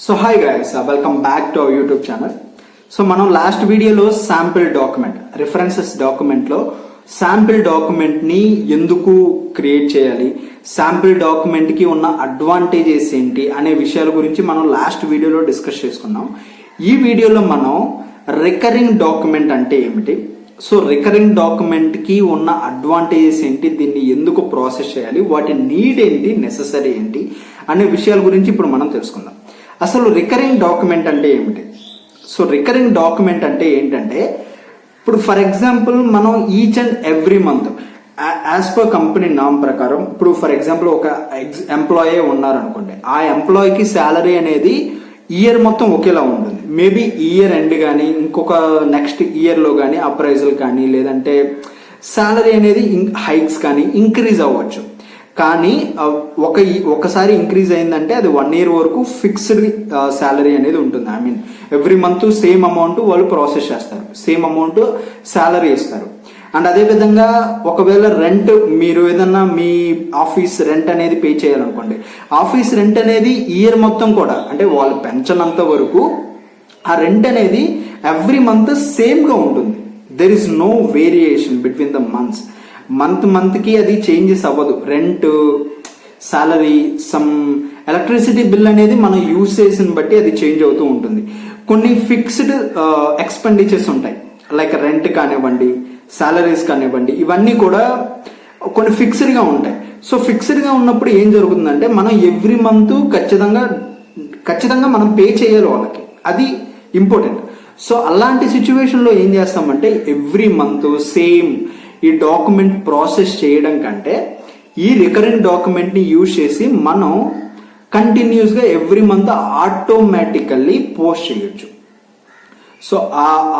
So hi guys, welcome back to our YouTube channel. So మనం last వీడియోలో sample document references డాక్యుమెంట్లో sample document ని ఎందుకు create చేయాలి, శాంపిల్ డాక్యుమెంట్ కి ఉన్న అడ్వాంటేజెస్ ఏంటి అనే విషయాల గురించి మనం లాస్ట్ వీడియోలో డిస్కస్ చేసుకున్నాం. ఈ వీడియోలో మనం రికరింగ్ డాక్యుమెంట్ అంటే ఏమిటి, సో రికరింగ్ డాక్యుమెంట్ కి ఉన్న అడ్వాంటేజెస్ ఏంటి, దీన్ని ఎందుకు ప్రాసెస్ చేయాలి, వాటి నీడ్ ఏంటి, నెసెసరీ ఏంటి అనే విషయాల గురించి ఇప్పుడు మనం తెలుసుకుందాం. అసలు రికరింగ్ డాక్యుమెంట్ అంటే ఏమిటి? సో రికరింగ్ డాక్యుమెంట్ అంటే ఏంటంటే, ఇప్పుడు ఫర్ ఎగ్జాంపుల్ మనం each and every month as per company నామ్ ప్రకారం, ఇప్పుడు ఫర్ ఎగ్జాంపుల్ ఒక ఎంప్లాయీ ఉన్నారనుకోండి, ఆ ఎంప్లాయీకి శాలరీ అనేది ఇయర్ మొత్తం ఒకేలా ఉంటుంది. మేబీ ఇయర్ ఎండ్ కానీ ఇంకొక నెక్స్ట్ ఇయర్లో కానీ అప్రైజల్ కానీ లేదంటే శాలరీ అనేది హైక్స్ కానీ ఇంక్రీజ్ అవ్వచ్చు. కానీ ఒకసారి ఇంక్రీజ్ అయిందంటే అది 1 year వరకు ఫిక్స్డ్ శాలరీ అనేది ఉంటుంది. I mean every month same amount వాళ్ళు ప్రాసెస్ చేస్తారు, సేమ్ అమౌంట్ శాలరీ ఇస్తారు. అండ్ అదే విధంగా ఒకవేళ రెంట్, మీరు ఏదన్నా మీ ఆఫీస్ రెంట్ అనేది పే చేయాలనుకోండి, ఆఫీస్ రెంట్ అనేది ఇయర్ మొత్తం కూడా, అంటే వాళ్ళు పెంచనంత వరకు ఆ రెంట్ అనేది ఎవ్రీ మంత్ సేమ్ గా ఉంటుంది. There is no variation between the months. Month కి అది చేంజెస్ అవ్వదు. Rent, salary, some electricity bill అనేది మన యూసేజ్ ని బట్టి అది చేంజ్ అవుతూ ఉంటుంది. కొన్ని ఫిక్స్డ్ ఎక్స్పెండిచర్స్ ఉంటాయి, లైక్ రెంట్ కానివ్వండి, సాలరీస్ కానివ్వండి, ఇవన్నీ కూడా కొన్ని ఫిక్స్డ్ గా ఉంటాయి. సో ఫిక్స్డ్ గా ఉన్నప్పుడు ఏం జరుగుతుందంటే, మనం ఎవ్రీ మంత్ ఖచ్చితంగా మనం పే చేయాలి వాళ్ళకి, అది ఇంపార్టెంట్. సో అలాంటి సిచ్యువేషన్ లో ఏం చేస్తామంటే, ఎవ్రీ మంత్ సేమ్ ఈ డాక్యుమెంట్ ప్రాసెస్ చేయడం కంటే ఈ రికరెంట్ డాక్యుమెంట్ ని యూజ్ చేసి మనం కంటిన్యూస్ గా ఎవ్రీ మంత్ ఆటోమేటికల్లీ పోస్ట్ చేయొచ్చు. సో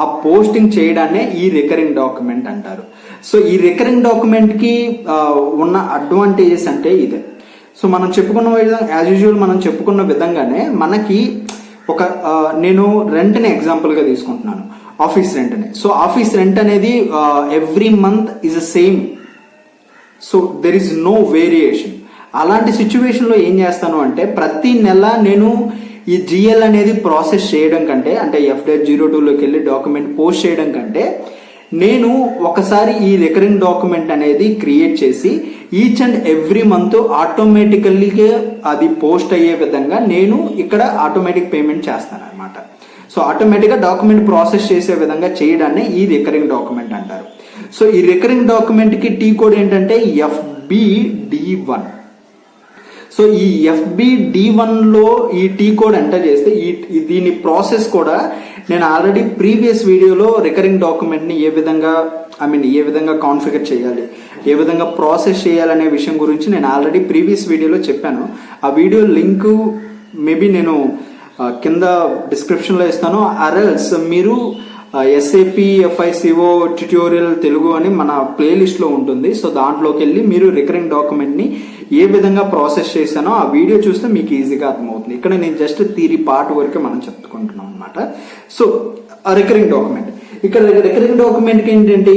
ఆ పోస్టింగ్ చేయడాన్నే ఈ రికరింగ్ డాక్యుమెంట్ అంటారు. సో ఈ రికరింగ్ డాక్యుమెంట్ కి ఉన్న అడ్వాంటేజెస్ అంటే ఇదే. సో మనం చెప్పుకున్న విధంగా, యాజ్ యూజువల్ మనం చెప్పుకున్న విధంగానే మనకి ఒక నేను రెంట్ ని ఎగ్జాంపుల్ గా తీసుకుంటున్నాను, ఆఫీస్ రెంట్ ని. సో ఆఫీస్ రెంట్ అనేది every month is same, so there is no variation. అలాంటి సిచ్యువేషన్ లో ఏం చేస్తాను అంటే, ప్రతి నెల నేను ఈ జిఎల్ అనేది ప్రాసెస్ చేయడం కంటే, అంటే F-02లోకి వెళ్ళి డాక్యుమెంట్ పోస్ట్ చేయడం కంటే, నేను ఒకసారి ఈ రికరింగ్ డాక్యుమెంట్ అనేది క్రియేట్ చేసి ఈచ్ అండ్ ఎవ్రీ మంత్ ఆటోమేటికల్లీగా అది పోస్ట్ అయ్యే విధంగా నేను ఇక్కడ ఆటోమేటిక్ పేమెంట్ చేస్తాను అనమాట. సో ఆటోమేటిక్గా డాక్యుమెంట్ ప్రాసెస్ చేసే విధంగా చేయడాన్ని ఈ రికరింగ్ డాక్యుమెంట్ అంటారు. సో ఈ రికరింగ్ డాక్యుమెంట్ కి టీ కోడ్ ఏంటంటే FBD1. సో ఈ FBD1 లో ఈ టీ కోడ్ ఎంటర్ చేస్తే దీని ప్రాసెస్ కూడా నేను ఆల్రెడీ ప్రీవియస్ వీడియోలో రికరింగ్ డాక్యుమెంట్ ని ఏ విధంగా కాన్ఫిగర్ చేయాలి, ఏ విధంగా ప్రాసెస్ చేయాలనే విషయం గురించి నేను ఆల్రెడీ ప్రీవియస్ వీడియోలో చెప్పాను. ఆ వీడియో లింక్ మేబీ నేను కింద డిస్క్రిప్షన్ లో ఇస్తాను, ఆర్ఎల్స్ మీరు SAP FICO ట్యుటోరియల్ తెలుగు అని మన ప్లేలిస్ట్ లో ఉంటుంది. సో దాంట్లోకి వెళ్ళి మీరు రికరింగ్ డాక్యుమెంట్ ని ఏ విధంగా ప్రాసెస్ చేశానో ఆ వీడియో చూస్తే మీకు ఈజీగా అర్థమవుతుంది. ఇక్కడ నేను జస్ట్ థియరీ పార్ట్ వరకే మనం చెప్పుకుంటున్నాం అనమాట. సో రికరింగ్ డాక్యుమెంట్, ఇక్కడ రికరింగ్ డాక్యుమెంట్ కి ఏంటంటే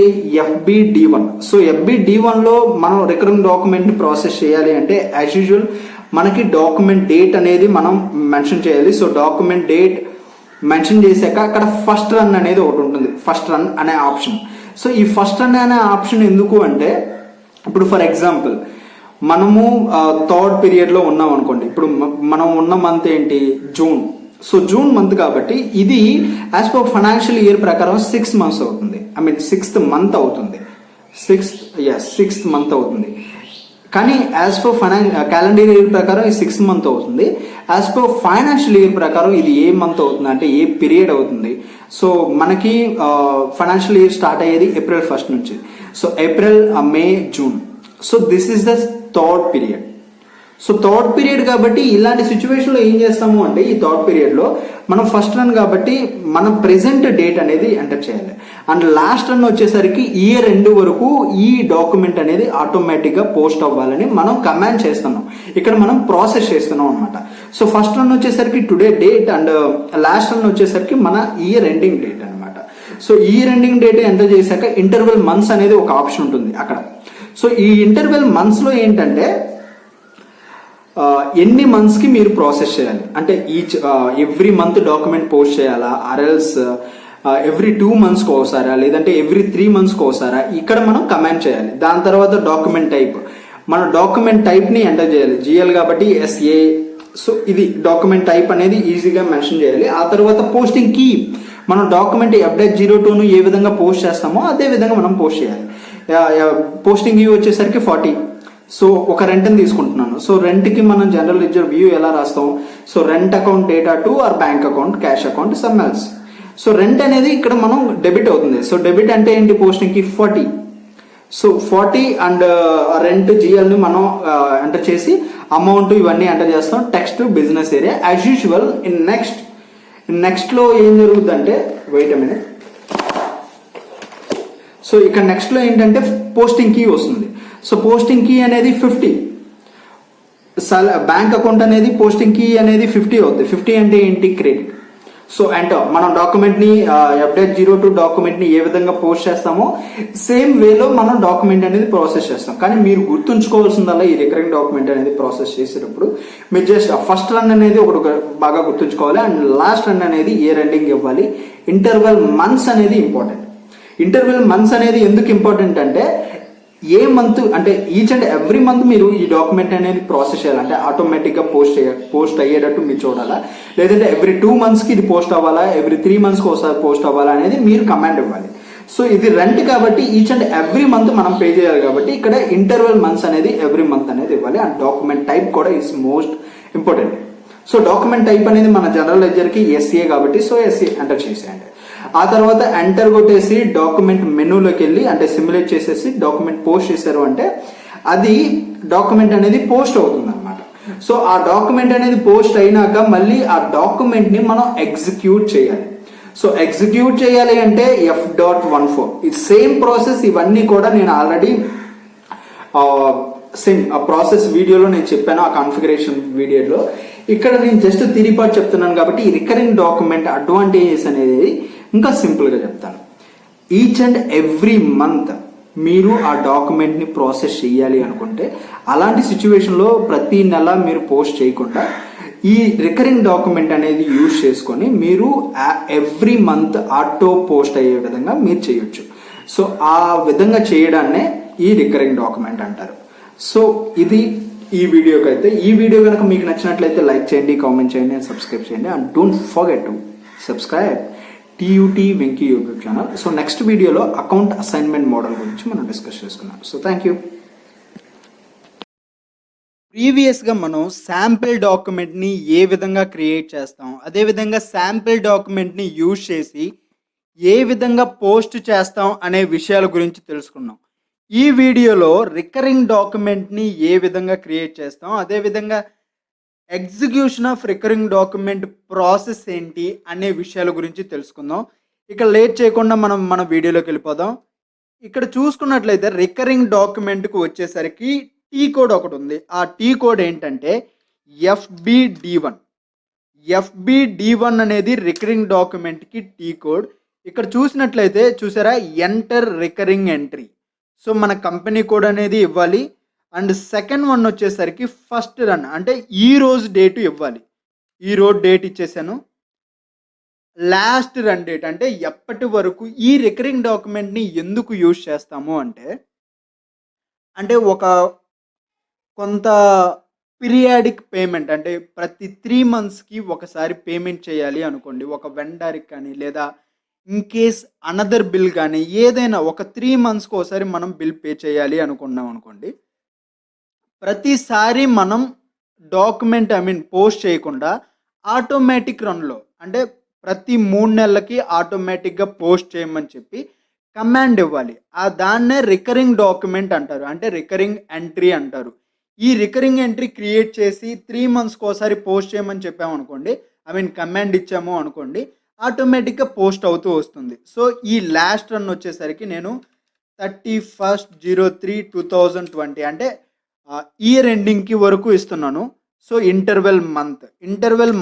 FBD1. సో FBD1 లో మనం రికరింగ్ డాక్యుమెంట్ ని ప్రాసెస్ చేయాలి అంటే, యాజ్ యూజువల్ మనకి డాక్యుమెంట్ డేట్ అనేది మనం మెన్షన్ చేయాలి. సో డాక్యుమెంట్ డేట్ మెన్షన్ చేశాక అక్కడ ఫస్ట్ రన్ అనేది ఒకటి ఉంటుంది, ఫస్ట్ రన్ అనే ఆప్షన్. సో ఈ ఫస్ట్ రన్ అనే ఆప్షన్ ఎందుకు అంటే, ఇప్పుడు ఫర్ ఎగ్జాంపుల్ మనము థర్డ్ పీరియడ్ లో ఉన్నాం అనుకోండి, ఇప్పుడు మనం ఉన్న మంత్ ఏంటి, జూన్. సో జూన్ మంత్ కాబట్టి ఇది యాజ్ పర్ ఫైనాన్షియల్ ఇయర్ ప్రకారం 6 months అవుతుంది. ఐ మీన్ 6th month అవుతుంది, 6th month అవుతుంది. కానీ యాజ్ పర్ క్యాలెండర్ ఇయర్ ప్రకారం ఇది 6th month అవుతుంది. యాజ్ పర్ ఫైనాన్షియల్ ఇయర్ ప్రకారం ఇది ఏ మంత్ అవుతుంది అంటే ఏ పీరియడ్ అవుతుంది. సో మనకి ఫైనాన్షియల్ ఇయర్ స్టార్ట్ అయ్యేది April 1st నుంచి. So April, May, June. So this is the third period. So third period కాబట్టి ఇలాంటి సిచ్యువేషన్ లో ఏం చేస్తాము అంటే, ఈ థర్డ్ పీరియడ్ లో మనం ఫస్ట్ రన్ కాబట్టి మన ప్రెసెంట్ డేట్ అనేది ఎంటర్ చేయాలి. అండ్ లాస్ట్ రన్ వచ్చేసరికి ఇయర్ ఎండ్ వరకు ఈ డాక్యుమెంట్ అనేది ఆటోమేటిక్ గా పోస్ట్ అవ్వాలని మనం కమాండ్ చేస్తున్నాం, ఇక్కడ మనం ప్రాసెస్ చేస్తున్నాం అనమాట. సో ఫస్ట్ రన్ వచ్చేసరికి today date and last run వచ్చేసరికి మన ఇయర్ ఎండింగ్ డేట్ అనమాట. So year ending date enter చేశాక ఇంటర్వెల్ మంత్స్ అనేది ఒక ఆప్షన్ ఉంటుంది అక్కడ. సో ఈ ఇంటర్వెల్ మంత్స్ లో ఏంటంటే ఎన్ని మంత్స్కి మీరు ప్రాసెస్ చేయాలి, అంటే ఎవ్రీ మంత్ డాక్యుమెంట్ పోస్ట్ చేయాలా, ఆర్ఎల్స్ ఎవ్రీ 2 monthsకి ఒకసారా, లేదంటే ఎవ్రీ 3 monthsకి ఒకసారా, ఇక్కడ మనం కమెంట్ చేయాలి. దాని తర్వాత డాక్యుమెంట్ టైప్, మన డాక్యుమెంట్ టైప్ని ఎంటర్ చేయాలి. జిఎల్ కాబట్టి ఎస్ఏ. సో ఇది డాక్యుమెంట్ టైప్ అనేది ఈజీగా మెన్షన్ చేయాలి. ఆ తర్వాత పోస్టింగ్ కీ, మనం డాక్యుమెంట్ FDAC02ను ఏ విధంగా పోస్ట్ చేస్తామో అదే విధంగా మనం పోస్ట్ చేయాలి. పోస్టింగ్ కీ వచ్చేసరికి 40. సో ఒక రెంట్ని తీసుకుంటున్నాను. సో రెంట్కి మనం జనరల్ లెడ్జర్ వ్యూ ఎలా రాస్తాం? So rent account data to or bank account, cash account, some else. So rent అనేది ఇక్కడ మనం డెబిట్ అవుతుంది. సో డెబిట్ అంటే ఏంటి? పోస్టింగ్ కి 40. సో 40 అండ్ రెంట్ జిఎల్ని మనం ఎంటర్ చేసి అమౌంట్ ఇవన్నీ ఎంటర్ చేస్తాం. Text business area as usual. నెక్స్ట్లో ఏం జరుగుతుందంటే, వెయిట్ ఎ మినిట్. సో ఇక్కడ నెక్స్ట్లో ఏంటంటే పోస్టింగ్ కీ వస్తుంది. సో పోస్టింగ్ కీ అనేది 50. బ్యాంక్ అకౌంట్ అనేది పోస్టింగ్ కీ అనేది 50 అవుతుంది. 50 అంటే ఏంటి? క్రెడిట్. So enter. మనం డాక్యుమెంట్ని FDAC02 డాక్యుమెంట్ని ఏ విధంగా పోస్ట్ చేస్తామో సేమ్ వేలో మనం డాక్యుమెంట్ అనేది ప్రాసెస్ చేస్తాం. కానీ మీరు గుర్తుంచుకోవాల్సిందల్లా ఈ రికరింగ్ డాక్యుమెంట్ అనేది ప్రాసెస్ చేసేటప్పుడు మీరు జస్ట్ ఫస్ట్ రన్ అనేది ఒకటి బాగా గుర్తుంచుకోవాలి, అండ్ లాస్ట్ రన్ అనేది ఇయర్ ఎండింగ్ ఇవ్వాలి. ఇంటర్వెల్ మంత్స్ అనేది ఇంపార్టెంట్. ఇంటర్వెల్ మంత్స్ అనేది ఎందుకు ఇంపార్టెంట్ అంటే, ఏ మంత్ అంటే ఈచ్ అండ్ ఎవ్రీ మంత్ మీరు ఈ డాక్యుమెంట్ అనేది ప్రాసెస్ చేయాలంటే ఆటోమేటిక్గా పోస్ట్ అయ్యేటట్టు మీరు చూడాలా, లేదంటే ఎవ్రీ 2 monthsకి ఇది పోస్ట్ అవ్వాలా, ఎవ్రీ 3 monthsకి ఒకసారి పోస్ట్ అవ్వాలా అనేది మీరు కమాండ్ ఇవ్వాలి. సో ఇది రెంట్ కాబట్టి ఈచ్ అండ్ ఎవ్రీ మంత్ మనం పే చేయాలి కాబట్టి ఇక్కడ ఇంటర్వెల్ మంత్స్ అనేది ఎవ్రీ మంత్ అనేది ఇవ్వాలి. అండ్ డాక్యుమెంట్ టైప్ కూడా is most important. So document type అనేది మన జనరల్ లెడ్జర్కి ఎస్ఏ కాబట్టి సో ఎస్ఏ ఎంటర్ చేసేయండి. ఆ తర్వాత ఎంటర్ కొట్టేసి డాక్యుమెంట్ మెనూలోకి వెళ్ళి అంటే సిమ్యులేట్ చేసేసి డాక్యుమెంట్ పోస్ట్ చేశారు అంటే అది డాక్యుమెంట్ అనేది పోస్ట్ అవుతుంది అనమాట. సో ఆ డాక్యుమెంట్ అనేది పోస్ట్ అయినాక మళ్ళీ ఆ డాక్యుమెంట్ ని మనం ఎగ్జిక్యూట్ చేయాలి. సో ఎగ్జిక్యూట్ చేయాలి అంటే F.14. ఈ సేమ్ ప్రాసెస్ ఇవన్నీ కూడా నేను ఆల్రెడీ సేమ్ ఆ ప్రాసెస్ వీడియోలో నేను చెప్పాను, ఆ కాన్ఫిగరేషన్ వీడియోలో. ఇక్కడ నేను జస్ట్ తిరిపాటు చెప్తున్నాను కాబట్టి ఈ రికరింగ్ డాక్యుమెంట్ అడ్వాంటేజెస్ అనేది ఇంకా సింపుల్గా చెప్తాను. ఈచ్ అండ్ ఎవ్రీ మంత్ మీరు ఆ డాక్యుమెంట్ని ప్రాసెస్ చేయాలి అనుకుంటే అలాంటి సిచ్యువేషన్లో ప్రతి నెల మీరు పోస్ట్ చేయకుండా ఈ రికరింగ్ డాక్యుమెంట్ అనేది యూజ్ చేసుకొని మీరు ఎవ్రీ మంత్ ఆటో పోస్ట్ అయ్యే విధంగా మీరు చేయొచ్చు. సో ఆ విధంగా చేయడాన్నే ఈ రికరింగ్ డాక్యుమెంట్ అంటారు. సో ఇది ఈ వీడియోకి అయితే. ఈ వీడియో కనుక మీకు నచ్చినట్లయితే లైక్ చేయండి, కామెంట్ చేయండి అండ్ సబ్స్క్రైబ్ చేయండి. And don't forget to subscribe TUT Venky YouTube channel. So next వీడియోలో అకౌంట్ అసైన్మెంట్ మోడల్ గురించి మనం డిస్కస్ చేసుకున్నాం. So thank you. ప్రీవియస్గా మనం శాంపిల్ డాక్యుమెంట్ని ఏ విధంగా క్రియేట్ చేస్తాం, అదేవిధంగా శాంపిల్ డాక్యుమెంట్ని యూజ్ చేసి ఏ విధంగా పోస్ట్ చేస్తాం అనే విషయాల గురించి తెలుసుకున్నాం. ఈ వీడియోలో రికరింగ్ డాక్యుమెంట్ని ఏ విధంగా క్రియేట్ చేస్తాం, అదేవిధంగా execution of recurring document process ఏంటి అనే విషయాల గురించి తెలుసుకుందాం. ఇక లేట్ చేయకుండా మనం మన వీడియోలోకి వెళ్ళిపోదాం. ఇక్కడ చూసుకున్నట్లయితే రికరింగ్ డాక్యుమెంట్కి వచ్చేసరికి టీ కోడ్ ఒకటి ఉంది. ఆ టీ కోడ్ ఏంటంటే FBD1. FBD1 అనేది రికరింగ్ డాక్యుమెంట్కి టీ కోడ్. ఇక్కడ చూసినట్లయితే చూసారా, ఎంటర్ రికరింగ్ ఎంట్రీ. సో మన కంపెనీ కోడ్ అనేది ఇవ్వాలి. అండ్ సెకండ్ వన్ వచ్చేసరికి ఫస్ట్ రన్ అంటే ఈ రోజు డేట్ ఇవ్వాలి. ఈ రోజు డేట్ ఇచ్చేసాను. లాస్ట్ రన్ డేట్ అంటే ఎప్పటి వరకు ఈ రికరింగ్ డాక్యుమెంట్ని ఎందుకు యూజ్ చేస్తాము అంటే ఒక కొంత పీరియాడిక్ పేమెంట్ అంటే ప్రతి 3 monthsకి ఒకసారి పేమెంట్ చేయాలి అనుకోండి, ఒక వెండర్కి కానీ లేదా ఇన్ కేస్ అనదర్ బిల్ కానీ ఏదైనా ఒక 3 monthsకి ఒకసారి మనం బిల్ పే చేయాలి అనుకున్నాం అనుకోండి. ప్రతిసారి మనం డాక్యుమెంట్ పోస్ట్ చేయకుండా ఆటోమేటిక్ రన్లో అంటే ప్రతి 3 నెలలకి ఆటోమేటిక్గా పోస్ట్ చేయమని చెప్పి కమాండ్ ఇవ్వాలి. దాన్నే రికరింగ్ డాక్యుమెంట్ అంటారు, అంటే రికరింగ్ ఎంట్రీ అంటారు. ఈ రికరింగ్ ఎంట్రీ క్రియేట్ చేసి 3 monthsకి ఒకసారి పోస్ట్ చేయమని చెప్పాము అనుకోండి, కమాండ్ ఇచ్చాము అనుకోండి, ఆటోమేటిక్గా పోస్ట్ అవుతూ వస్తుంది. సో ఈ లాస్ట్ రన్ వచ్చేసరికి నేను 31/03/2020 అంటే ఇయర్ ఎండింగ్కి వరకు ఇస్తున్నాను. సో ఇంటర్వెల్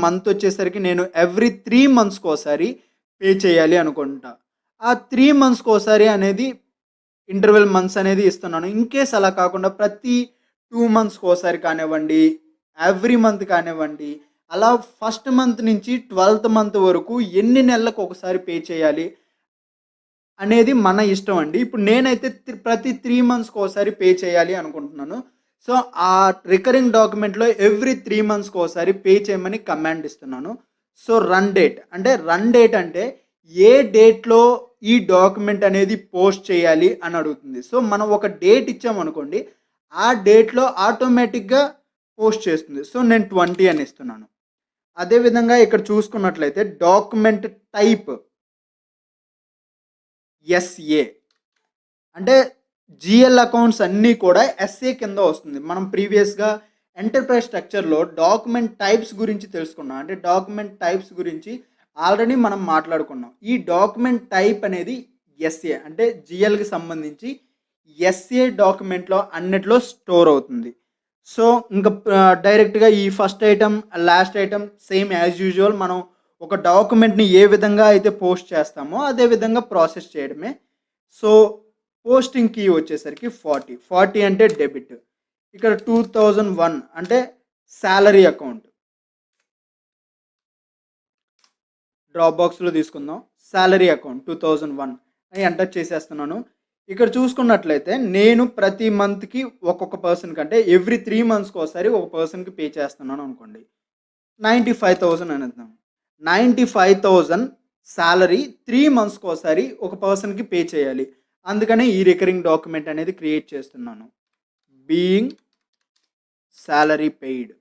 మంత్ వచ్చేసరికి నేను ఎవ్రీ 3 monthsకి ఒకసారి పే చేయాలి అనుకుంటా. ఆ 3 monthsకి ఒకసారి అనేది ఇంటర్వెల్ మంత్స్ అనేది ఇస్తున్నాను. ఇన్ కేస్ అలా కాకుండా ప్రతి 2 monthsకి ఒకసారి కానివ్వండి, ఎవ్రీ మంత్ కానివ్వండి, అలా ఫస్ట్ మంత్ నుంచి 12th మంత్ వరకు ఎన్ని నెలలకు ఒకసారి పే చేయాలి అనేది మన ఇష్టం అండి. ఇప్పుడు నేనైతే ప్రతి 3 మంత్స్‌కి ఒకసారి పే చేయాలి అనుకుంటున్నాను. సో, ఆ రికరింగ్ డాక్యుమెంట్‌లో ఎవ్రీ 3 మంత్స్‌కి ఒకసారి పే చేయమని కమాండ్ ఇస్తున్నాను. సో, రన్ డేట్ అంటే ఏ డేట్‌లో ఈ డాక్యుమెంట్ అనేది పోస్ట్ చేయాలి అని అడుగుతుంది. సో, మనం ఒక డేట్ ఇచ్చామనుకోండి, ఆ డేట్‌లో ఆటోమేటిక్‌గా పోస్ట్ చేస్తుంది. సో, నేను 20 అని ఇస్తున్నాను. అదే విధంగా ఇక్కడ చూసుకున్నట్లయితే డాక్యుమెంట్ టైప్ ఎస్ఏ. అంటే జీఎల్ అకౌంట్స్ అన్నీ కూడా ఎస్ఏ కింద వస్తుంది. మనం ప్రీవియస్‌గా ఎంటర్‌ప్రైజ్ స్ట్రక్చర్‌లో డాక్యుమెంట్ టైప్స్ గురించి తెలుసుకున్నాం. అంటే డాక్యుమెంట్ టైప్స్ గురించి ఆల్రెడీ మనం మాట్లాడుకున్నాం. ఈ డాక్యుమెంట్ టైప్ అనేది ఎస్ఏ అంటే జీఎల్‌కి సంబంధించి ఎస్ఏ డాక్యుమెంట్‌లో అన్నిట్లో స్టోర్ అవుతుంది. సో, ఇంక డైరెక్ట్‌గా ఈ first item, last item same as usual మనం ఒక డాక్యుమెంట్‌ని ఏ విధంగా అయితే పోస్ట్ చేస్తామో అదే విధంగా ప్రాసెస్ చేయడమే. సో, పోస్టింగ్ కీ వచ్చేసరికి 40. 40 అంటే డెబిట్. ఇక్కడ 2001 అంటే సాలరీ అకౌంట్. డ్రాప్ బాక్స్‌లో తీసుకుందాం. సాలరీ అకౌంట్ 2001 అని ఎంటర్ చేసేస్తున్నాను. ఇక్కడ చూసుకున్నట్లయితే నేను ప్రతి మంత్‌కి ఒక్కొక్క పర్సన్‌కి అంటే ఎవ్రీ 3 మంత్స్‌కి ఒకసారి ఒక పర్సన్‌కి పే చేస్తున్నాను అనుకోండి. 95,000 అనేద్దాం. 95,000 సాలరీ 3 మంత్స్‌కి ఒకసారి ఒక పర్సన్‌కి పే చేయాలి. అందుకనే ఈ రికరింగ్ డాక్యుమెంట్ అనేది క్రియేట్ చేస్తున్నాను. Being salary paid.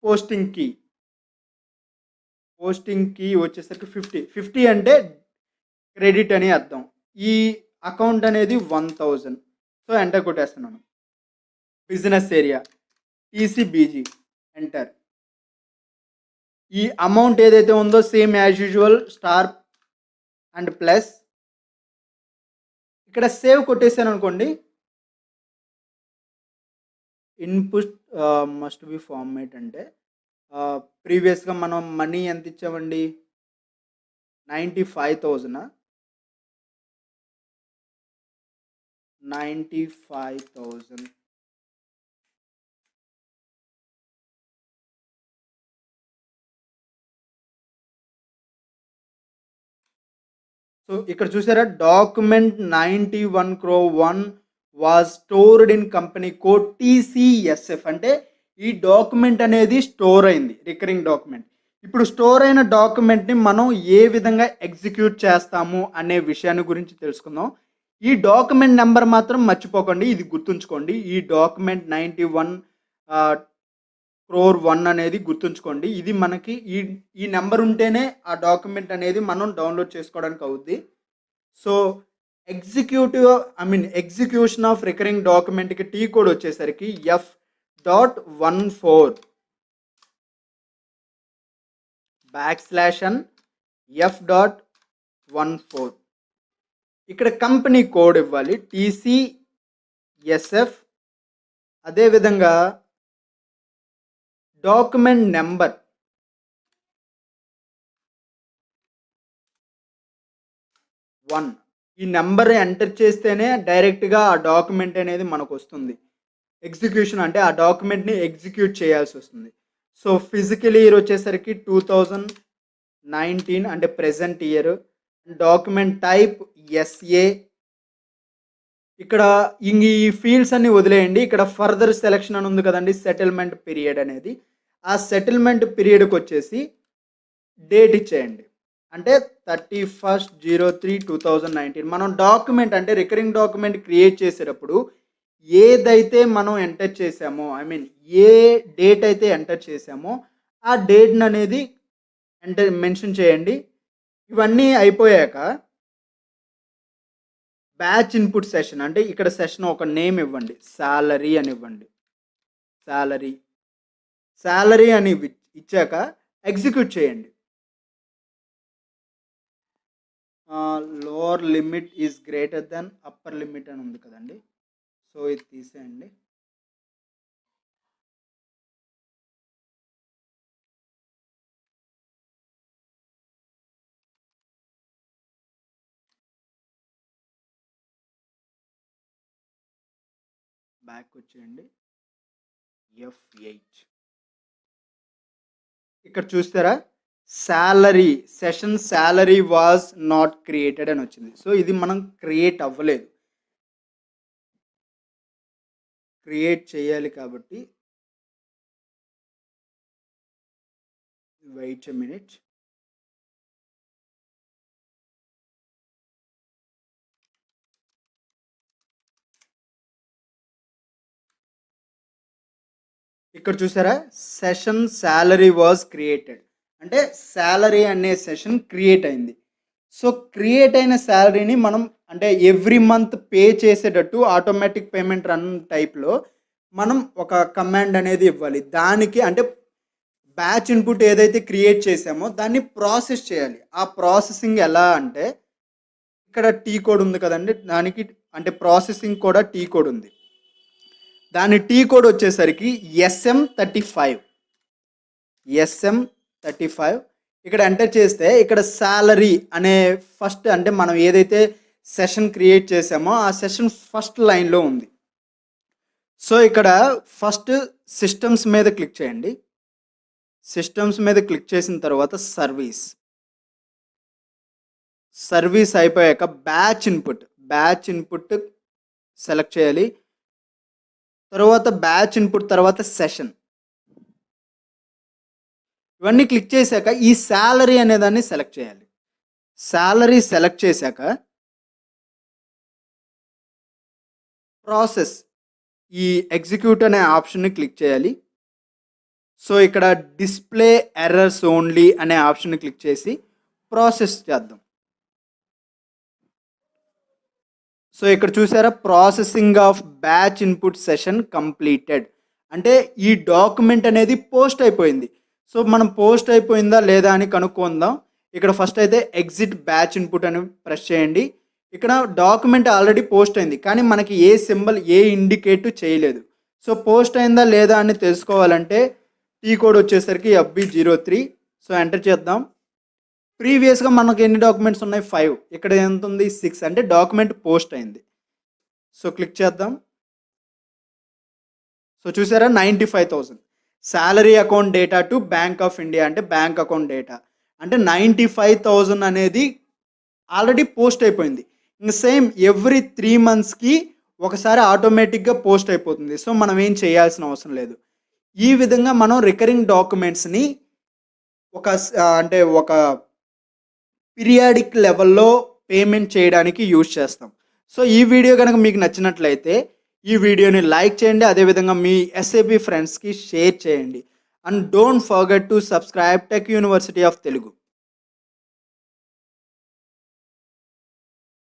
Posting key. Posting key వచ్చేసరికి 50. 50 అంటే క్రెడిట్ అని అర్థం. ఈ అకౌంట్ అనేది 1000. సో, ఎంటర్ కొట్టేస్తున్నాను. Business area TCBG enter. ఈ అమౌంట్ ఏదైతే ఉందో same as usual star and plus. ఇక్కడ సేవ్ కొట్టేసాను అనుకోండి. ఇన్పుట్ మస్ట్ బి ఫార్మేట్ అంటే ప్రీవియస్గా మనం మనీ ఎంత ఇచ్చామండి? 95,000. 95,000. సో, ఇక్కడ చూసారా document 91 crore 1 was stored in company code TCSF. అంటే ఈ డాక్యుమెంట్ అనేది స్టోర్ అయింది, రికరింగ్ డాక్యుమెంట్. ఇప్పుడు స్టోర్ అయిన డాక్యుమెంట్ని మనం ఏ విధంగా ఎగ్జిక్యూట్ చేస్తాము అనే విషయాన్ని గురించి తెలుసుకుందాం. ఈ డాక్యుమెంట్ నెంబర్ మాత్రం మర్చిపోకండి, ఇది గుర్తుంచుకోండి. ఈ డాక్యుమెంట్ 91 crore 1 అనేది గుర్తుంచుకోండి. ఇది మనకి ఈ నెంబర్ ఉంటేనే ఆ డాక్యుమెంట్ అనేది మనం డౌన్లోడ్ చేసుకోవడానికి అవుద్ది. సో, ఎగ్జిక్యూషన్ ఆఫ్ రికరింగ్ డాక్యుమెంట్కి టీ కోడ్ వచ్చేసరికి F.14 \n F.14. ఇక్కడ కంపెనీ కోడ్ ఇవ్వాలి టీసీఎస్ఎఫ్. అదేవిధంగా డాక్యుమెంట్ నెంబర్ 1. ఈ నెంబర్ ఎంటర్ చేస్తేనే డైరెక్ట్గా ఆ డాక్యుమెంట్ అనేది మనకు వస్తుంది. ఎగ్జిక్యూషన్ అంటే ఆ డాక్యుమెంట్ని ఎగ్జిక్యూట్ చేయాల్సి వస్తుంది. సో, ఫిజికల్ ఇయర్ వచ్చేసరికి 2019 అంటే present year. Document type SA. ఇక్కడ ఈ ఫీల్డ్స్ అన్ని వదిలేయండి. ఇక్కడ ఫర్దర్ సెలెక్షన్ అని ఉంది కదండి, సెటిల్మెంట్ పీరియడ్ అనేది. ఆ సెటిల్మెంట్ పీరియడ్కి వచ్చేసి డేట్ ఇచ్చేయండి. అంటే 31/03/2019. మనం డాక్యుమెంట్ అంటే రికరింగ్ డాక్యుమెంట్ క్రియేట్ చేసేటప్పుడు ఏదైతే మనం ఎంటర్ చేసామో ఏ డేట్ అయితే ఎంటర్ చేసామో ఆ డేట్ని అనేది మెన్షన్ చేయండి. ఇవన్నీ అయిపోయాక బ్యాచ్ ఇన్పుట్ సెషన్ అంటే ఇక్కడ సెషన్ ఒక నేమ్ ఇవ్వండి, సాలరీ అని ఇవ్వండి. సాలరీ అని ఇచ్చాక ఎగ్జిక్యూట్ చేయండి. Lower limit is greater than upper limit అని ఉంది కదండి. సో, ఇది తీసేయండి. బ్యాక్ వచ్చేయండి, F8. ఇక్కడ చూస్తారా, salary session salary was not created అని వచ్చింది. సో ఇది మనం క్రియేట్ అవ్వలేదు, క్రియేట్ చేయాలి కాబట్టి వెయిట్ ఎ మినిట్. ఇక్కడ చూసారా, సెషన్ శాలరీ వాజ్ క్రియేటెడ్ అంటే శాలరీ అనే సెషన్ క్రియేట్ అయింది. సో క్రియేట్ అయిన శాలరీని మనం అంటే ఎవ్రీ మంత్ పే చేసేటట్టు ఆటోమేటిక్ పేమెంట్ రన్ టైప్లో మనం ఒక కమాండ్ అనేది ఇవ్వాలి. దానికి అంటే బ్యాచ్ ఇన్పుట్ ఏదైతే క్రియేట్ చేసామో దాన్ని ప్రాసెస్ చేయాలి. ఆ ప్రాసెసింగ్ ఎలా అంటే ఇక్కడ టీ కోడ్ ఉంది కదండి, దానికి అంటే ప్రాసెసింగ్ కూడా టీ కోడ్ ఉంది. దాని టీ కోడ్ వచ్చేసరికి SM35. ఇక్కడ ఎంటర్ చేస్తే ఇక్కడ శాలరీ అనే ఫస్ట్ అంటే మనం ఏదైతే సెషన్ క్రియేట్ చేసామో ఆ సెషన్ ఫస్ట్ లైన్లో ఉంది. సో ఇక్కడ ఫస్ట్ సిస్టమ్స్ మీద క్లిక్ చేయండి. సిస్టమ్స్ మీద క్లిక్ చేసిన తర్వాత సర్వీస్ అయిపోయాక బ్యాచ్ ఇన్పుట్ సెలెక్ట్ చేయాలి. తర్వాత బ్యాచ్ ఇన్పుట్ తర్వాత సెషన్, ఇవన్నీ క్లిక్ చేశాక ఈ శాలరీ అనేదాన్ని సెలెక్ట్ చేయాలి. శాలరీ సెలెక్ట్ చేశాక ప్రాసెస్ ఈ ఎగ్జిక్యూట్ అనే ఆప్షన్ని క్లిక్ చేయాలి. సో ఇక్కడ డిస్ప్లే ఎర్రర్స్ ఓన్లీ అనే ఆప్షన్ని క్లిక్ చేసి ప్రాసెస్ చేద్దాం. సో ఇక్కడ చూసారా, processing of batch input session completed అంటే ఈ డాక్యుమెంట్ అనేది పోస్ట్ అయిపోయింది. సో మనం పోస్ట్ అయిపోయిందా లేదా అని కనుక్కుందాం. ఇక్కడ ఫస్ట్ అయితే ఎగ్జిట్ బ్యాచ్ ఇన్పుట్ అని ప్రెస్ చేయండి. ఇక్కడ డాక్యుమెంట్ ఆల్రెడీ పోస్ట్ అయింది కానీ మనకి ఏ సింబల్ ఏ ఇండికేట్ చేయలేదు. సో పోస్ట్ అయిందా లేదా అని తెలుసుకోవాలంటే టీ కోడ్ వచ్చేసరికి FB03. సో ఎంటర్ చేద్దాం. ప్రీవియస్గా మనకు ఎన్ని డాక్యుమెంట్స్ ఉన్నాయి, 5. ఇక్కడ ఎంత ఉంది, 6 అంటే డాక్యుమెంట్ పోస్ట్ అయింది. సో క్లిక్ చేద్దాం. సో చూసారా 95,000 salary account data to bank of India అంటే బ్యాంక్ అకౌంట్ డేటా అంటే 95,000 అనేది ఆల్రెడీ పోస్ట్ అయిపోయింది. ఇంకా సేమ్ ఎవ్రీ 3 మంత్స్కి ఒకసారి ఆటోమేటిక్గా పోస్ట్ అయిపోతుంది. సో మనం ఏం చేయాల్సిన అవసరం లేదు. ఈ విధంగా మనం రికరింగ్ డాక్యుమెంట్స్ని ఒక పీరియాడిక్ లెవెల్లో పేమెంట్ చేయడానికి యూజ్ చేస్తాం. సో ఈ వీడియో కనుక మీకు నచ్చినట్లయితే ఈ వీడియోని లైక్ చేయండి, అదేవిధంగా మీ SAP ఫ్రెండ్స్కి షేర్ చేయండి. And don't forget to subscribe tech university of Telugu.